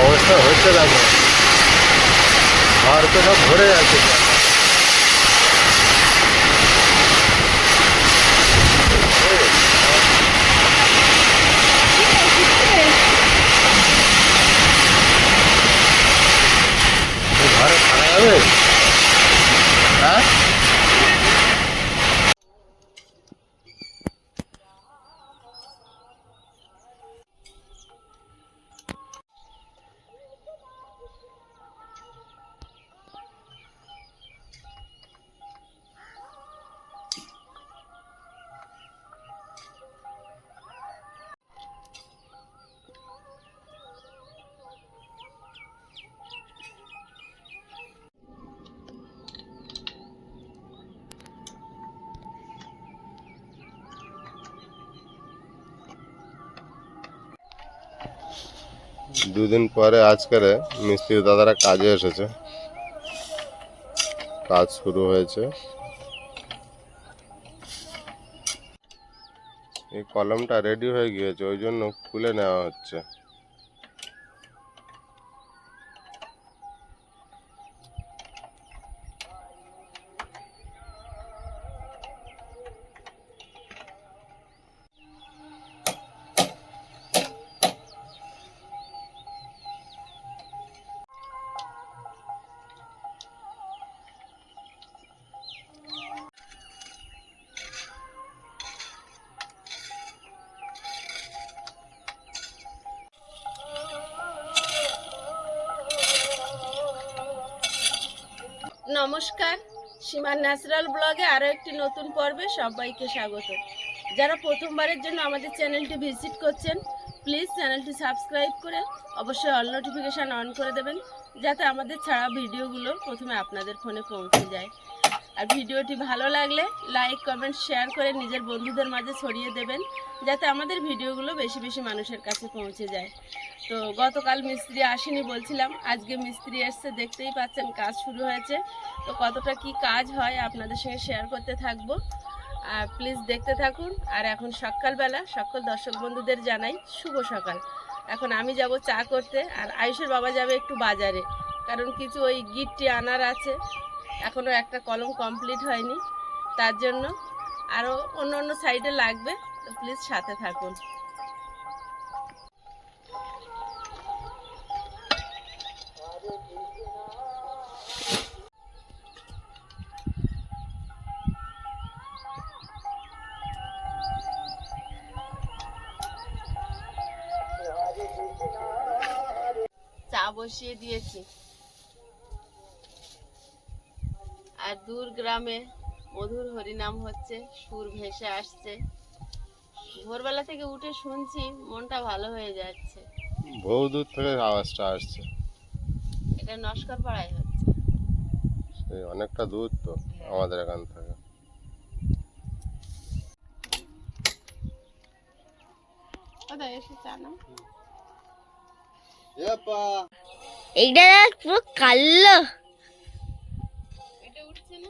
অবস্থা হচ্ছে দেখো, আর তো সব ভরে যাচ্ছে। ঘরে থাকা যাবে? হ্যাঁ, দুদিন পরে আজকের মিস্ত্রি দাদারা কাজে এসেছে, কাজ শুরু হয়েছে। এই কলমটা রেডি হয়ে গিয়েছে, ওই জন্য খুলে নেওয়া হচ্ছে। নমস্কার, সীমার ন্যাচারাল ব্লগে আরও একটি নতুন পর্বে সবাইকে স্বাগত। যারা প্রথমবারের জন্য আমাদের চ্যানেলটি ভিজিট করছেন, প্লিজ চ্যানেলটি সাবস্ক্রাইব করে অবশ্যই অল নোটিফিকেশান অন করে দেবেন, যাতে আমাদের ছাড়া ভিডিওগুলো প্রথমে আপনাদের ফোনে পৌঁছে যায়। আর ভিডিওটি ভালো লাগলে লাইক, কমেন্ট, শেয়ার করে নিজের বন্ধুদের মাঝে ছড়িয়ে দেবেন, যাতে আমাদের ভিডিওগুলো বেশি বেশি মানুষের কাছে পৌঁছে যায়। তো গতকাল মিস্ত্রি আসেনি বলছিলাম, আজকে মিস্ত্রি এসছে, দেখতেই পাচ্ছেন কাজ শুরু হয়েছে। তো কতটা কি কাজ হয় আপনাদের সঙ্গে শেয়ার করতে থাকবো, আর প্লিজ দেখতে থাকুন। আর এখন সকালবেলা সকল দর্শক বন্ধুদের জানাই শুভ সকাল। এখন আমি যাব চা করতে, আর আয়ুষের বাবা যাবে একটু বাজারে, কারণ কিছু ওই গিটটি আনার আছে, এখনও একটা কলম কমপ্লিট হয়নি, তার জন্য আরও অন্য অন্য সাইডে লাগবে। তো প্লিজ সাথে থাকুন। চা বসিয়ে দিয়েছি, আর দূর গ্রামে মধুর হরিনাম হচ্ছে, সুর ভেসে আসছে। ভোরবেলা থেকে উঠে শুনছি, মনটা ভালো হয়ে যাচ্ছে। বহু দূর থেকে আওয়াজটা আসছে। এটা নস্কর পাড়ায় হচ্ছে, সেই অনেকটা দূর তো আমাদের এখান থেকে। এসে চা নাও। এইটা পুরো কালো। এটা উঠছে না।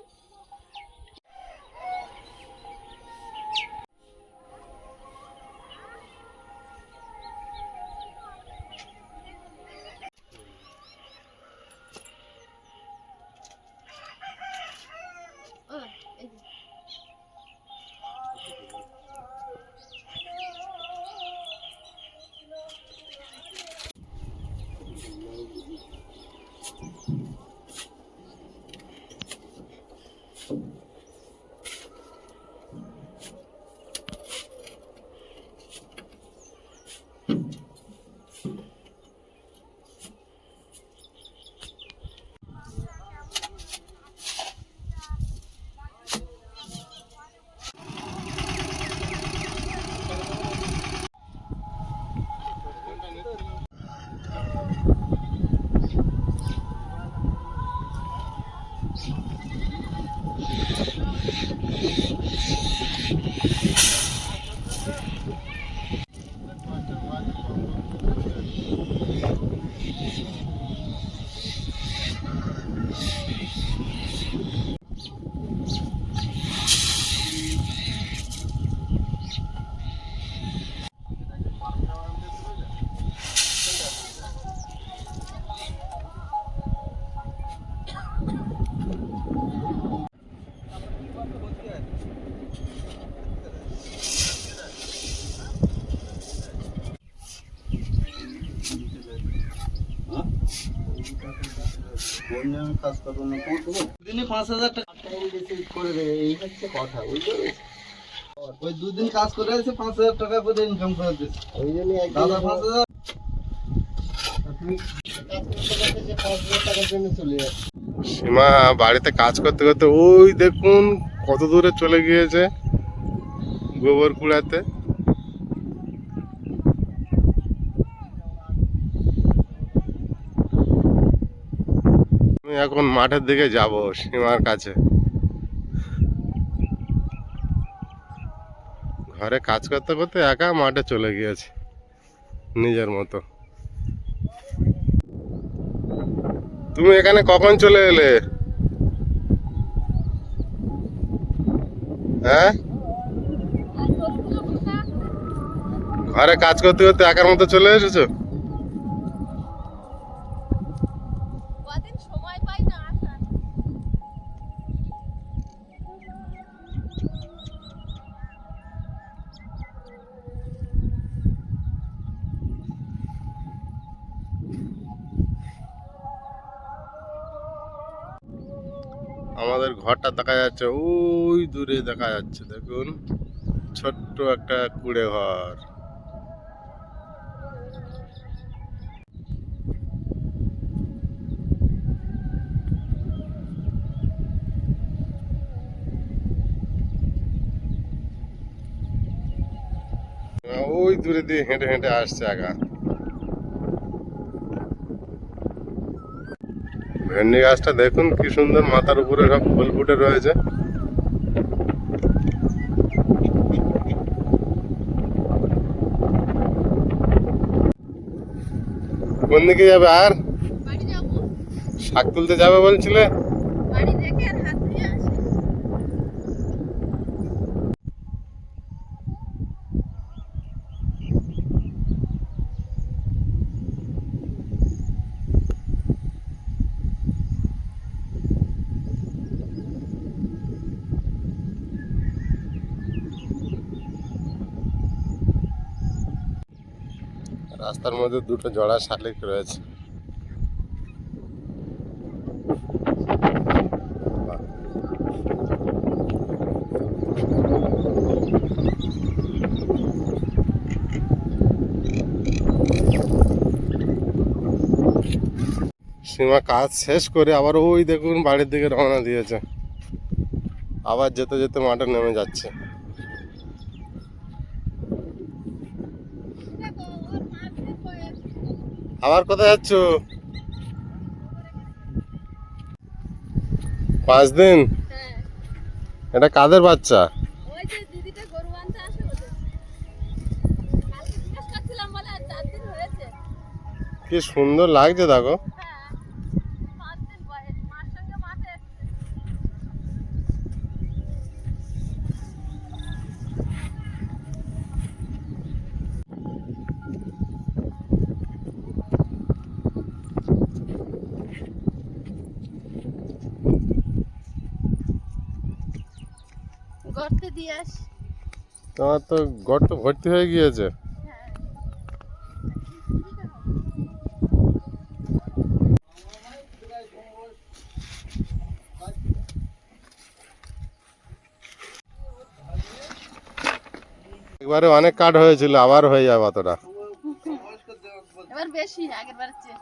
বললে আমি কাজ করবো না, তোমার দেবো দিনে 5,000 টাকা টাইম বেশি করে দেবে, এই হচ্ছে কথা, বুঝতে পেরেছি? ওই 2 দিন কাজ করে এসে 5,000 টাকা করে ইনকাম করে দিচ্ছে, ওই জন্য দাদা 5,000 তুমি কাজ করতে করতে যে 5,000 টাকার জন্য চলে যাচ্ছে। সীমা বাড়িতে কাজ করতে করতে ওই দেখুন কত দূরে চলে গিয়েছে গোবর কুড়াতে। আমি এখন মাঠের দিকে যাব সীমার কাছে। ঘরে কাজ করতে করতে একা মাঠে চলে গিয়েছে নিজের মতো। তুমি এখানে কখন চলে এলে? হ্যাঁ, ঘরে কাজ করতে করতে একার মতো চলে এসেছো? কদিন সময় পাই না আসার। আমাদের ঘরটা দেখা যাচ্ছে ওই দূরে, দেখা যাচ্ছে দেখুন ছোট্ট একটা কুড়ে ঘর। ওই দূরে দিয়ে হেঁটে হেঁটে আসছে একা। ভেন্ডি গাছটা দেখুন কি সুন্দর, মাথার উপরে সব ফুল ফুটে রয়েছে। কোন দিকে যাবে? আর বাড়ি যাবো, শাক তুলতে যাবে বলছিলে? বাড়ি দেখে আর হাত ধুয়ে আসি। রাস্তার মধ্যে দুটো জোড়া শালিক রয়েছে। সীমা কাজ শেষ করে আবার ওই দেখুন বাড়ির দিকে রওনা দিয়েছে, আবার যেতে যেতে মাঠে নেমে যাচ্ছে। আবার কোথায় যাচ্ছ? 5 দিন? হ্যাঁ, এটা কাদের বাচ্চা? ওই যে দিদিটা গরু আনতে আসে ওদের। কালকে জিজ্ঞেস করছিলাম বলে আর 4 দিন হয়েছে। কি সুন্দর লাগছে দেখো। হ্যাঁ, 5 দিন বয়স, মার সঙ্গে মাঠে এসছে। গর্তে দিয়ে আস। তোমার তো গর্ত ভর্তি হয়ে গিয়েছে। হ্যাঁ, একবারে অনেক কাঠ হয়েছিল, আবার হয়ে যাবে অতটা। এবার বেশি আগের বার চেয়ে।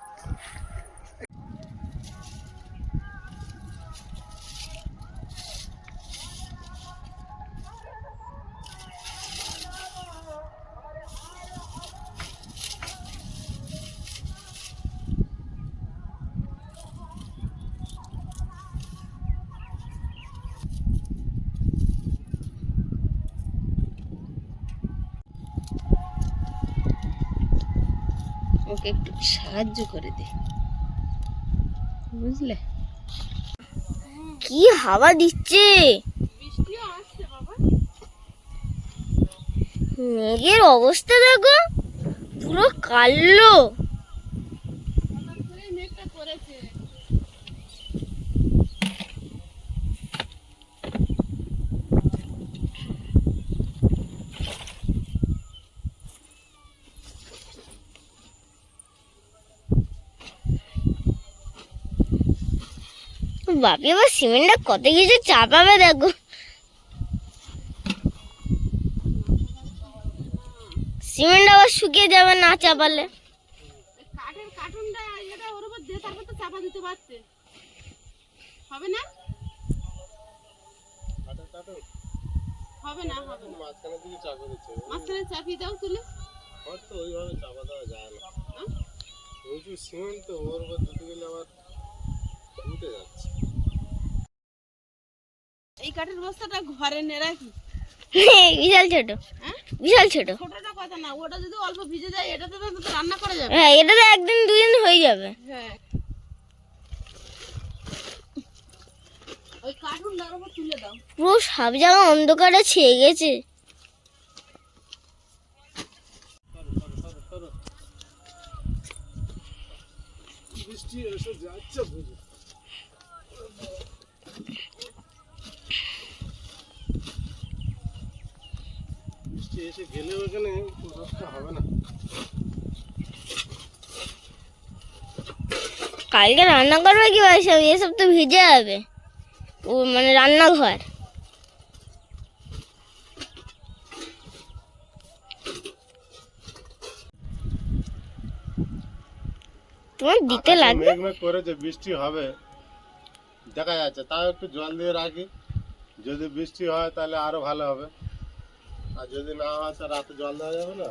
ওকে একটু সাহায্য করে দে, বুঝলে? কি হাওয়া দিচ্ছে! বৃষ্টিও আসছে বাবা। মেঘের অবস্থা দেখো, পুরো কালো। হঠাৎ করে মেঘটা করেছে। বাপি আবার সিমেন্টটা কত কিছু চাপাবে দেখো। সিমেন্ট আবার শুকিয়ে যাবে না চাপালে। কাঠের কার্টুনটা এটা ওর উপর দিয়ে তারপর তো চাপা দিতে পারছে, হবে না? হবে না, হবে না। মাঝখানে দিকে চাপা দিচ্ছে, মাঝখানে চাপিয়ে দাও তুলে। হয়তো ওইভাবে চাপা দেওয়া যায় না। হ্যাঁ? উঁচু সিমেন্ট তো ওর উপর দিতে গেলে আবার উঠে যাচ্ছে। এই কাঠের বস্তাটা ঘরে নে রাখি। বিশাল ছোট, হ্যাঁ বিশাল ছোট। ছোটটা কথা না, ওটা যদি অল্প ভিজে যায় এটাতে তো রান্না করা যাবে। হ্যাঁ, এটা তো একদিন দুদিন হয়ে যাবে। হ্যাঁ, ওই কার্টুনটার উপর তুলে দাও। পুরো সব জায়গা অন্ধকারে ছেয়ে গেছে। বৃষ্টি এসে যাচ্ছে বুঝি। বৃষ্টি এসে গেলেও এখানে রোদটা হবে না। কালকে রান্না করবে কি ভাই? সব এসব তো ভিজে যাবে। ও মানে রান্নাঘর। তোমার দিতে আকাশে লাগবে। মেঘ মেঘ করেছে, বৃষ্টি হবে দেখা যাচ্ছে। তাও একটু জল দিয়ে রাখি, যদি বৃষ্টি হয় তাহলে আরো ভালো হবে, আর যদি না হয় তো রাতে জল দেওয়া যাবে না।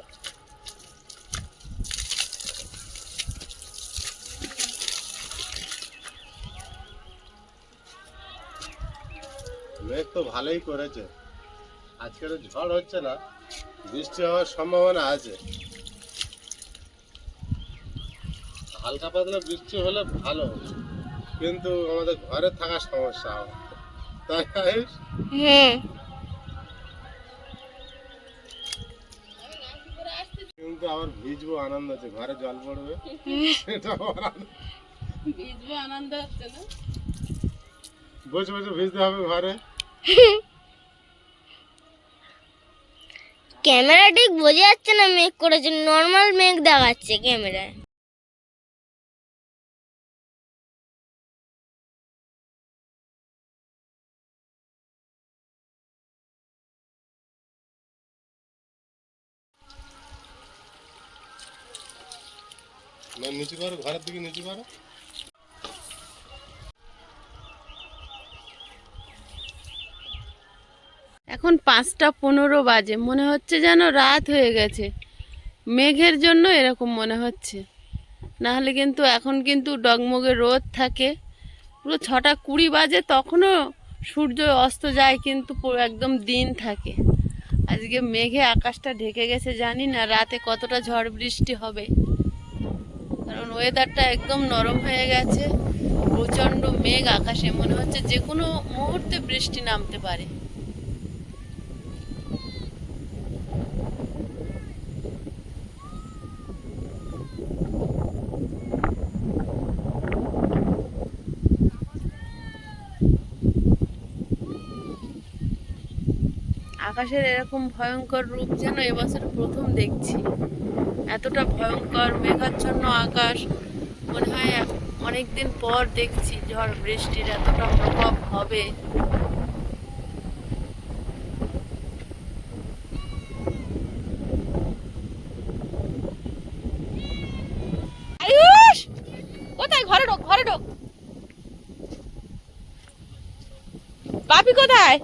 মেঘ তো ভালোই করেছে, আজকের ঝড় হচ্ছে না, বৃষ্টি হওয়ার সম্ভাবনা আছে। হালকা পাতলা বৃষ্টি হলে ভালো, কিন্তু আমাদের ঘরে থাকার সমস্যা হবে, তাই না? হুম, কিন্তু আবার ভিজবো, আনন্দ আছে, ঘরে জল পড়বে, এটা আবার আনন্দ। ভিজবে আনন্দ হচ্ছে না? বসে বসে ভিজতে হবে ঘরে। ক্যামেরা ঠিক বোঝা যাচ্ছে না মেঘ করেছে, নর্মাল মেঘ দেখাচ্ছে ক্যামেরায়। না নিচু করো, ঘরের দিকে নিচু করো। এখন 5:15 বাজে, মনে হচ্ছে যেন রাত হয়ে গেছে। মেঘের জন্য এরকম মনে হচ্ছে, না হলে কিন্তু এখন কিন্তু ডগমগে রোদ থাকে। পুরো 6:20 বাজে, তখনও সূর্য অস্ত যায়, কিন্তু পুরো একদম দিন থাকে। আজকে মেঘে আকাশটা ঢেকে গেছে, জানি না রাতে কতটা ঝড় বৃষ্টি হবে, কারণ ওয়েদারটা একদম নরম হয়ে গেছে। প্রচণ্ড মেঘ আকাশে, মনে হচ্ছে যে কোনো মুহূর্তে বৃষ্টি নামতে পারে। আকাশের এরকম ভয়ঙ্কর রূপ যেন এবছর প্রথম দেখছি। এতটা ভয়ঙ্কর মেঘাচ্ছন্ন আকাশ মনে হয় অনেকদিন পর দেখছি। ঝড় বৃষ্টির এতটা প্রভাব হবে। আয়ুষ, কোথায়? ঘরে ঢোক, ঘরে ঢোক। বাপি কোথায়?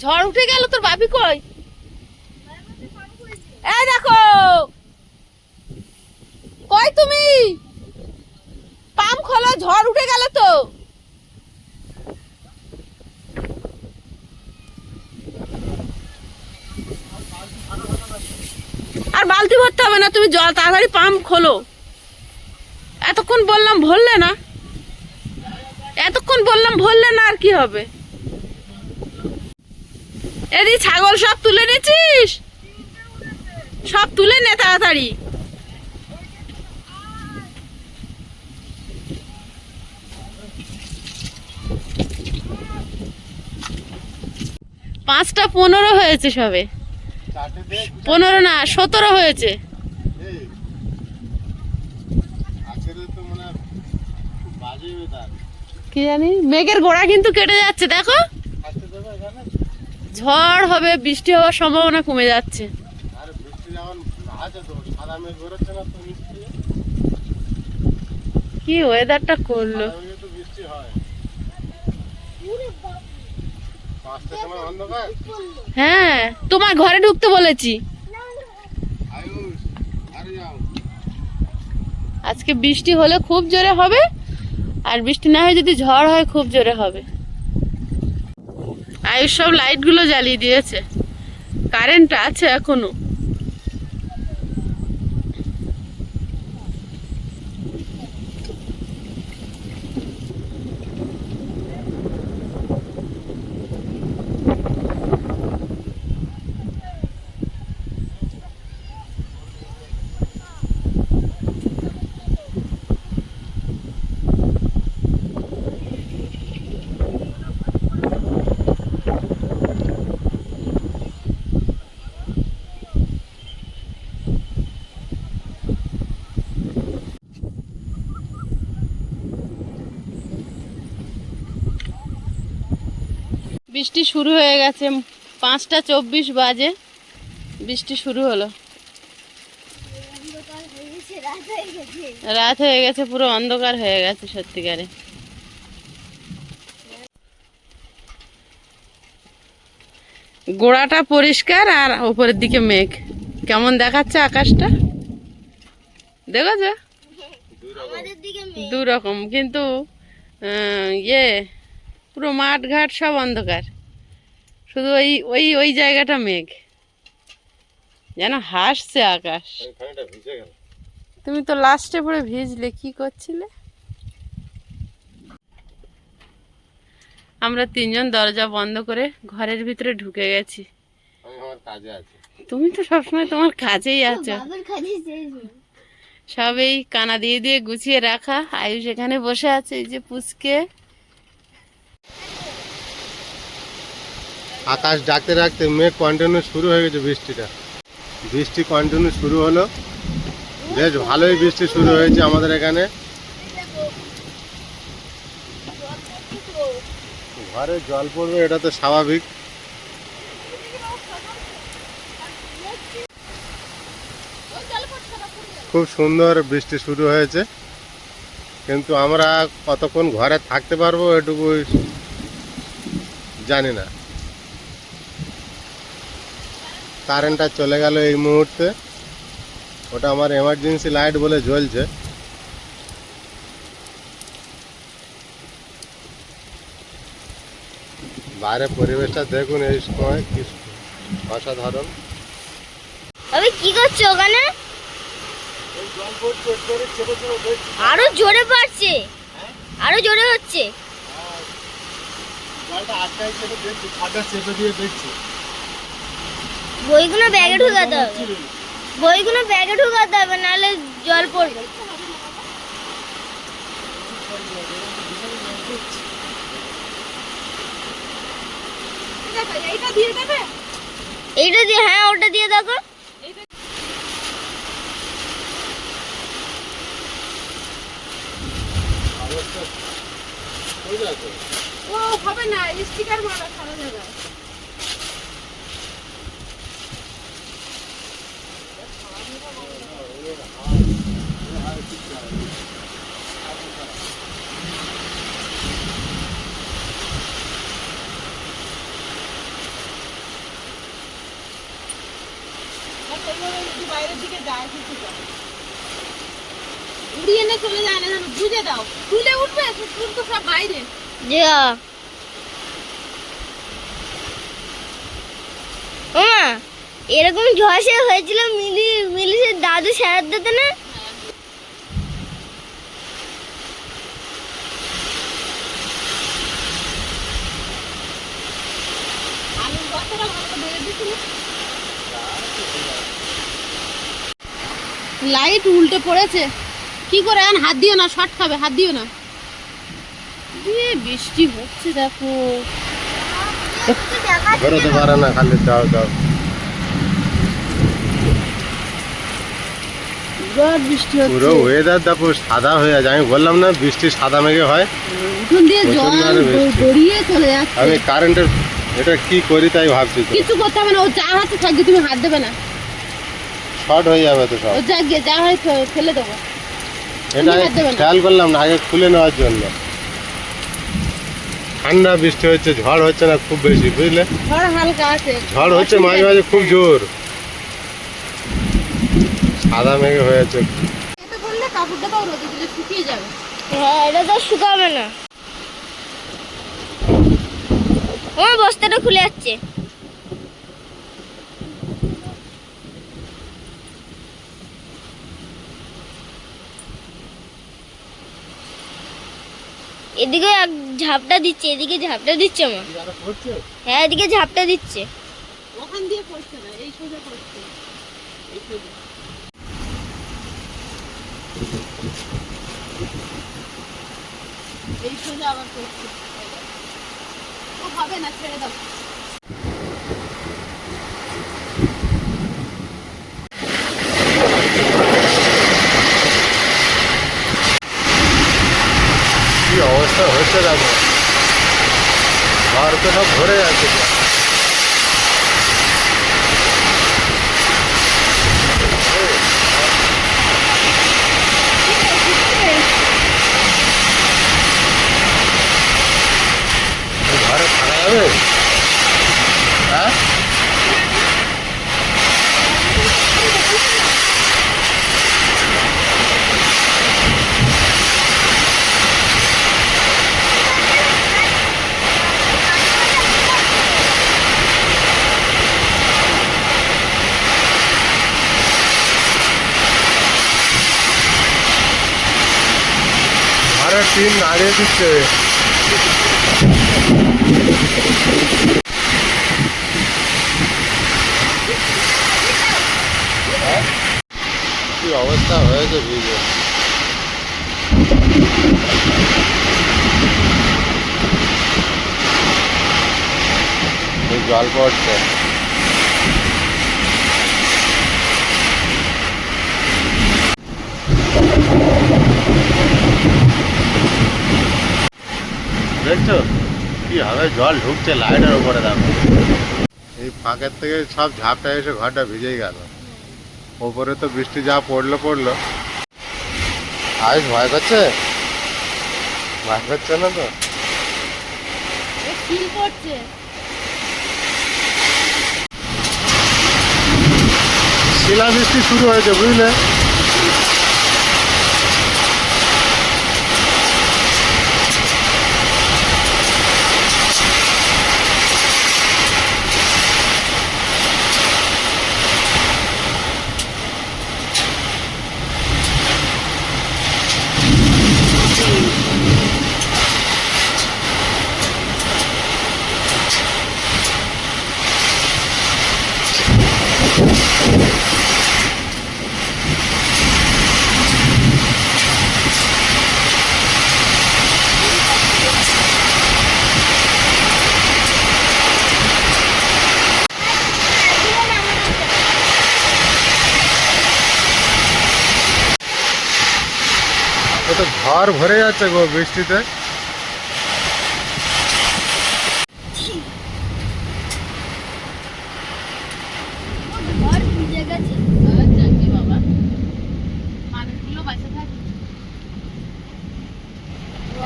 ঝড় উঠে গেল, তোর বাপি কই? এই দেখো, কই তুমি? পাম খোলো, ঝড় উঠে গেল তো। আর বালতি ভরতে হবে না, তুমি জল তাড়াতাড়ি পাম্প খোলো। এতক্ষণ বললাম ভরলে না, এতক্ষণ বললাম ভরলে না, আর কি হবে? এদি ছাগল সব তুলে নিয়েছিস? সব তুলে নে তাড়াতাড়ি। পাঁচটা 15 হয়েছে সবে, 15 না 17 হয়েছে। আজকের তো মানে বাজে কি জানি, মেঘের গোড়া কিন্তু কেটে যাচ্ছে দেখো। ঝড় হবে, বৃষ্টি হওয়ার সম্ভাবনা কমে যাচ্ছে। কি ওয়েদারটা করলো। হ্যাঁ, তোমার ঘরে ঢুকতে বলেছি। আজকে বৃষ্টি হলে খুব জোরে হবে, আর বৃষ্টি না হয় যদি ঝড় হয় খুব জোরে হবে। আয়ুষ সব লাইটগুলো জ্বালিয়ে দিয়েছে, কারেন্ট আছে এখনো। বৃষ্টি শুরু হয়ে গেছে, 5:24 বাজে বৃষ্টি শুরু হলো। রাত হয়ে গেছে, পুরো অন্ধকার হয়ে গেছে সত্যিকারে। গোড়াটা পরিষ্কার আর উপরের দিকে মেঘ। কেমন দেখাচ্ছে আকাশটা দেখেছো? দু রকম, কিন্তু পুরো মাঠ ঘাট সব অন্ধকার, শুধু ওই ওই ওই জায়গাটা মেঘ, যেন হাসছে আকাশ। তুমি তো লাস্টে পরে ভিজলে, কি করছিলে? আমরা 3 জন দরজা বন্ধ করে ঘরের ভিতরে ঢুকে গেছি। তুমি তো সবসময় তোমার কাজেই আছো। সব এই কানা দিয়ে দিয়ে গুছিয়ে রাখা। আয়ুষ এখানে বসে আছে, এই যে পুচকে। আকাশ ডাকতে ডাকতে মেঘ কন্টিনিউ শুরু হয়ে গেছে। বৃষ্টি কন্টিনিউ শুরু হলো, বেশ ভালোই বৃষ্টি শুরু হয়েছে আমাদের এখানে। ঘরে জল পড়বে, এটা তো স্বাভাবিক। খুব সুন্দর বৃষ্টি শুরু হয়েছে, কিন্তু আমরা কতক্ষণ ঘরে থাকতে পারবো এটুকু জানি না। কারেন্টটা চলে গেল এই মুহূর্তে, ওটা আমার এমার্জেন্সি লাইট বলে জ্বলছে। বাইরে পরিবেশটা দেখুন এই সময় কি অসাধারণ। আমি কি করছো ওখানে? আরো জোরে পড়ছে, আরো জোরে হচ্ছে। বইগুলো ব্যাগে ঢুকাতে হবে, বইগুলো ব্যাগে ঢুকাতে হবে, নাহলে জল পড়বে। এইটা দিয়ে, হ্যাঁ ওটা দিয়ে দেখো। ও হবে না, স্টিকার মারা সারা জায়গায়। বাইরের দিকে যায়, উড়িয়ে নিয়ে চলে যায় না, বুঝে দাও। তুলে উঠবে, ফুল তো সব বাইরে। এরকম ঝসে হয়েছিল, মিলিসের দাদু সারাত দিত না। লাইট উল্টে পড়েছে, কি করে? হাত দিও না, শর্ট খাবে, হাত দিও না। বৃষ্টি হচ্ছে দেখো, বেরোতে পারে না, খালি যাও যাও। বিরাট বৃষ্টি পুরো হচ্ছে ওয়েদার দেখো সাদা হয়ে আছে, আমি বললাম না বৃষ্টি সাদা মেঘে হয়। উঠোন দিয়ে জল প্রচণ্ড আরো বৃষ্টি। গড়িয়ে চলে যাচ্ছে। আমি কারেন্টের এটা কি করি তাই ভাবছি, তো কিছু করতে হবে না, ও যা হাতে থাকবে তুমি হাত দেবে না, শর্ট হয়ে যাবে তো সব। ও যা গিয়ে যা হয় ফেলে দেবো। এটা হাত দেবে না। খেয়াল করলাম না আগে খুলে নেওয়ার জন্য। ঠান্ডা বৃষ্টি হচ্ছে, ঝড় হচ্ছে না খুব বেশি, বুঝলে? ঝড় হালকা আছে, ঝড় হচ্ছে মাঝে মাঝে খুব জোর, সাদা মেঘে হয়েছে। এতে করলে কাপড়টা তো রোদে দিলে শুকিয়ে যাবে। হ্যাঁ, এটা তো শুকাবে না। আমার বস্তাটা খুলে যাচ্ছে। এদিকে এক ঝাপটা দিচ্ছে, এদিকে ঝাপটা দিচ্ছে আমার। হ্যাঁ, এদিকে ঝাপটা দিচ্ছে। ওখান দিয়ে পড়ছে না, এই সোজা পড়ছে, এই সোজা। এই সোজা আবার পড়ছে। ও হবে না, ছেড়ে দাও। কি অবস্থা হচ্ছে দেখো, ঘর তো সব ভরে যাচ্ছে। ঘরে থাকা যাবে? হ্যাঁ, ঘরের টিন নাড়িয়ে দিচ্ছে। কি অবস্থা হয়েছে ভিজে। এই জল পড়ছে। দেখছো কি হবে, জল ঢুকছে লাইটের উপরে দেখো। এই ফাঁকের থেকে সব ঝাপটা এসে ঘরটা ভিজেই গেল। ওপরে তো বৃষ্টি যা পড়লো। আজ ভয় করছে? ভয় করছে না তো? শিল পড়ছে। শিলাবৃষ্টি শুরু হয়েছে, বুঝলে? তো ঘর ভরে যাচ্ছে গো বৃষ্টিতে। ঘর ভিজে গেছে। যাকে বাবা, মানুষগুলো বাঁচা থাকে।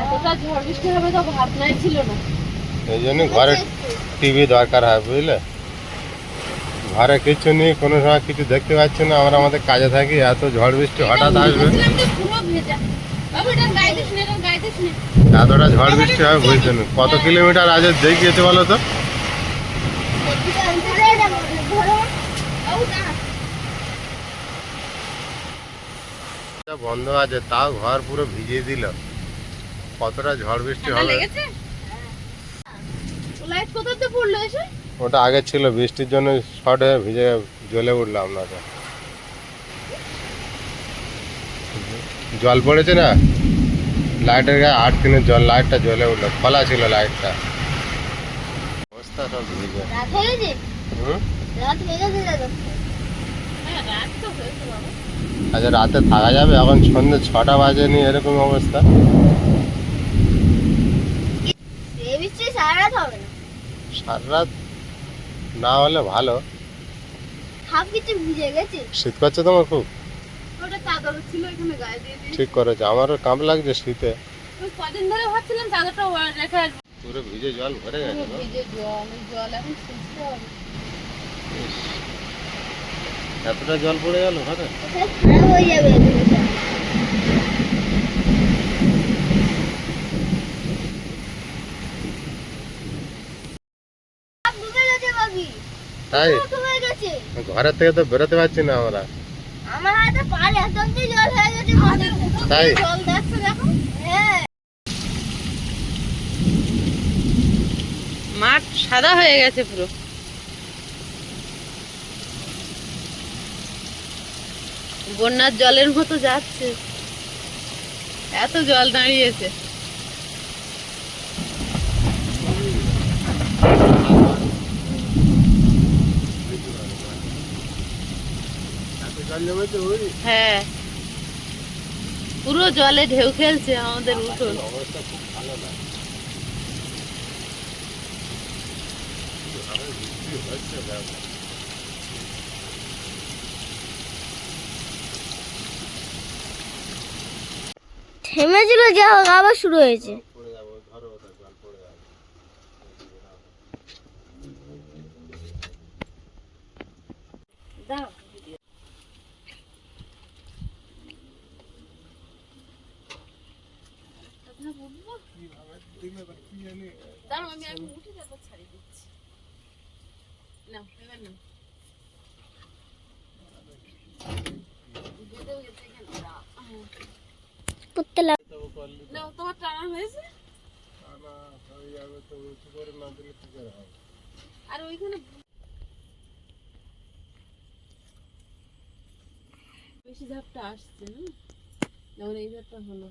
এতটা ঝড় বৃষ্টি হবে তো ভাবনাই ছিল না। এই জন্য ঘরে টিভি দরকার হয়, বুঝলে? ঘরে কিছু নেই, কোনো সময় কিছু দেখতে পাচ্ছি না, আমরা আমাদের কাজে থাকি, এত ঝড় বৃষ্টি হঠাৎ আসবে। বলছিলাম যে পুরো ভেজা। বাবা এটা গায়ে দিস না, এটা গায়ে দিস না। এতটা ঝড় বৃষ্টি হবে বুঝছেন? কত কিলোমিটার আজ দেখিয়েছে বলো তো? বন্ধ আছে তাও ঘর পুরো ভিজিয়ে দিল। কতটা ঝড় বৃষ্টি ঠান্ডা হবে। লেগেছে? ও লাইট কোথাতে পড়লো এসে? ওটা আগে ছিল, বৃষ্টির জন্য শর্ট হয়ে ভিজে জ্বলে উঠলো আপনাকে। জল পড়েছে না, লাইটের গায়ে 8 দিনের জল, লাইটটা জ্বলে উঠলো, খোলা ছিল লাইটটা। অবস্থা সব ভিজে। রাত হয়ে গেছে? হুম, রাত হয়ে গেছে দাদা। হ্যাঁ রাত তো হয়েছে বাবা। আজ রাতে থাকা যাবে? এখন সন্ধ্যে 6টা বাজেনি, এরকম অবস্থা। এই বৃষ্টি সারা রাত হবে না, সারা রাত না হলে ভালো। হাফ কিছু ভিজে গেছে। শীত করছে তোমার খুব? ওটা চাদর ছিল এখানে গায়ে দিয়ে দিই। ঠিক করেছে, আমারও কাঁপ লাগছে শীতে। ওই কদিন ধরে ভাবছিলাম চাদরটা রেখে আসবো। পুরো ভিজে জল ভরে গেছে গো। ভিজে জল, ওই জল এখন শুষতে হবে। এতটা জল পড়ে গেল ঘরে? কোথায় খারাপ হয়ে যাবে জিনিসটা। সব ডুবে গেছে বাবি, তাই? ডুবে গেছে। ঘরের থেকে তো বেরোতে পারছি না আমরা। আমার হাতে পায়ে এত অব্দি জল হয়ে গেছে, মাঠের উপর তাই? দিয়ে জল দেখছো দেখো। হ্যাঁ, মাঠ সাদা হয়ে গেছে পুরো। বন্যার জলের মতো যাচ্ছে, এত জল দাঁড়িয়েছে। হ্যাঁ, পুরো জলে ঢেউ খেলছে আমাদের উঠোন। অবস্থা খুব ভালো না। বৃষ্টি হচ্ছে দেখো। থেমেছিল, যা হোক আবার শুরু হয়েছে। পড়ে যাবো, ধরো ওটা, জল পড়ে যাবে। দাও দাঁড়াও, আমি এখন উঠে তারপর ছাড়িয়ে দিচ্ছি। নাও, এবার নাও। বেঁধেও গেছে এখানে। পুতলা নাও, তোমার টানা হয়েছে? আর ওইখানে বেশি ঝাপটা আসছে না, যেমন এই ঝাপটা হলো।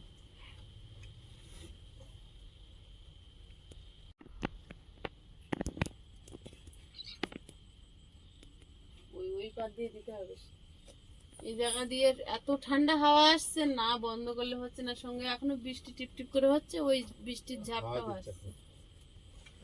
ওই পার দিয়ে দিতে হবে। এই জায়গা দিয়ে এত ঠান্ডা হাওয়া আসছে না, বন্ধ করলে হচ্ছে না, সঙ্গে এখনো বৃষ্টি টিপ টিপ করে হচ্ছে, ওই বৃষ্টির ঝাপটাও আসছে।